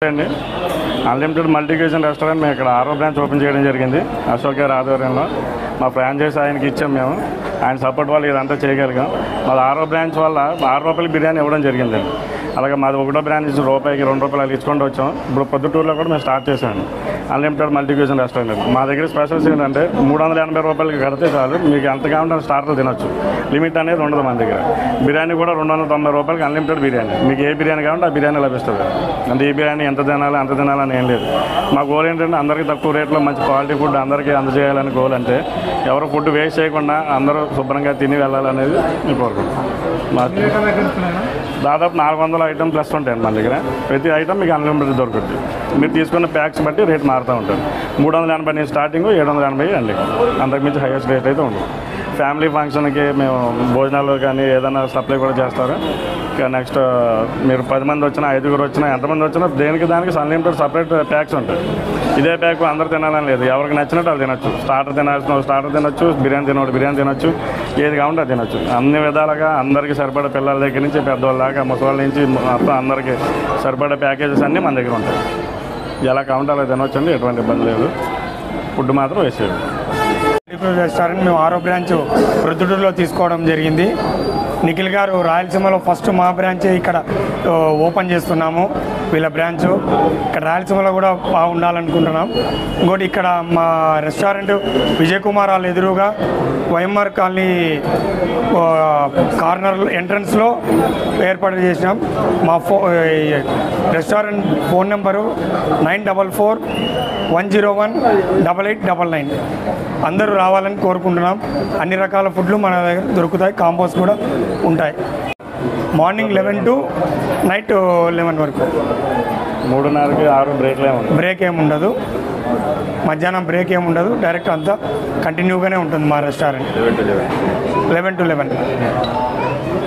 అండి unlimited multi cuisine restaurant మేము ఇక్కడ 6వ బ్రాంచ్ ఓపెన్ చేయడం జరిగింది. అశోక్ గారి ఆధ్వర్యంలో మా ఫ్రాంచైజ్ ఆయనకి ఇచ్చాం. మేము ఆయన సపోర్ట్ వల్ల ఇదంతా చేయగలిగాం. మాది 6వ బ్రాంచ్ వల్ల 6 రూపాయల బిర్యానీ ఇవ్వడం జరిగిందండి. అలాగే మాది 1వ బ్రాంచ్ నుంచి రూపాయికి 2 రూపాయలు అలా ఇచ్చుకుంటూ వచ్చాం. ఇప్పుడు పొద్దుటూరులో కూడా మేము స్టార్ట్ చేసాము అన్లిమిటెడ్ మల్టీ క్యూజిన్ రెస్టారెంట్. మా దగ్గర స్పెషల్స్ ఏంటంటే 380 రూపాయలకి కడితే చాలు, మీకు ఎంత కావాలంటే స్టార్టర్ తినొచ్చు. లిమిట్ అనేది ఉండదు మన దగ్గర. బిర్యానీ కూడా 290 రూపాయలకి అన్లిమిటెడ్ బిర్యానీ. మీకు ఏ బిర్యానీ కావాలంటే ఆ బిర్యానీ లభిస్తుంది. అంటే ఈ బిర్యానీ ఎంత తినాలి అంత తినాలని ఏం లేదు. మా గోల్ ఏంటంటే అందరికీ తక్కువ రేట్లో మంచి క్వాలిటీ ఫుడ్ అందరికీ అందజేయాలని గోల్. అంటే ఎవరు ఫుడ్ వేస్ట్ చేయకుండా అందరూ శుభ్రంగా తిని వెళ్ళాలనేది నేను కోరుకుంటున్నాను. దాదాపు 400 ఐటమ్ ప్లస్ ఉంటాయండి మన దగ్గర. ప్రతి ఐటమ్ మీకు అన్లిమిటెడ్ దొరుకుతుంది. మీరు తీసుకున్న ప్యాక్స్ బట్టి రేట్ మారుతూ ఉంటుంది. 380 నుంచి స్టార్టింగ్ 780 అండి. అంతకుమించి హైయెస్ట్ రేట్ అయితే ఉండదు. ఫ్యామిలీ ఫంక్షన్కి మేము భోజనాలు కానీ ఏదైనా సప్లై కూడా చేస్తారు. ఇక నెక్స్ట్ మీరు 10 మంది వచ్చినా 5గురు వచ్చినా ఎంతమంది వచ్చినా దేనికి దానికి అన్లిమిటెడ్ సపరేట్ ప్యాక్స్ ఉంటాయి. ఇదే ప్యాక్ అందరూ తినాలని లేదు. ఎవరికి నచ్చినట్టు అది తినొచ్చు. స్టార్టర్ తినాల్సిన స్టార్టర్ తినొచ్చు, బిర్యానీ బిర్యానీ తినొచ్చు, ఏది కావాలంటే అది తినొచ్చు. అన్ని విధాలుగా అందరికీ సరిపడే పిల్లల దగ్గర నుంచి పెద్దవాళ్ళ దాకా ముసవాళ్ళ నుంచి మొత్తం అందరికీ సరిపడే ప్యాకేజెస్ అన్నీ మన దగ్గర ఉంటాయి. ఎలా కావాలంటే అలా తినొచ్చండి, ఎటువంటి ఇబ్బంది లేదు. ఫుడ్ మాత్రం వేసేది. రెస్టారెంట్ మేము 6వ బ్రాంచ్ ప్రొద్దుటూరులో తీసుకోవడం జరిగింది. నిఖిల్ గారు రాయలసీమలో ఫస్ట్ మా బ్రాంచ్ ఇక్కడ ఓపెన్ చేస్తున్నాము. వీళ్ళ బ్రాంచ్ ఇక్కడ రాయలసీమలో కూడా బాగుండాలనుకుంటున్నాం. ఇంకోటి ఇక్కడ మా రెస్టారెంట్ విజయ్ కుమార్ వాళ్ళ ఎదురుగా వైఎంఆర్ కాలనీ కార్నర్ ఎంట్రన్స్లో ఏర్పాటు చేసినాం. మా రెస్టారెంట్ ఫోన్ నెంబరు 9441018899. అందరూ రావాలని కోరుకుంటున్నాం. అన్ని రకాల ఫుడ్లు మన దగ్గర దొరుకుతాయి. కాంబోస్ కూడా ఉంటాయి. మార్నింగ్ 11 to నైట్ 11 వరకు. 3:30కి 6 బ్రేక్ ఏముండదు. మధ్యాహ్నం బ్రేక్ ఏముండదు. డైరెక్ట్ అంతా కంటిన్యూగానే ఉంటుంది మా రెస్టారెంట్ 11 to 11.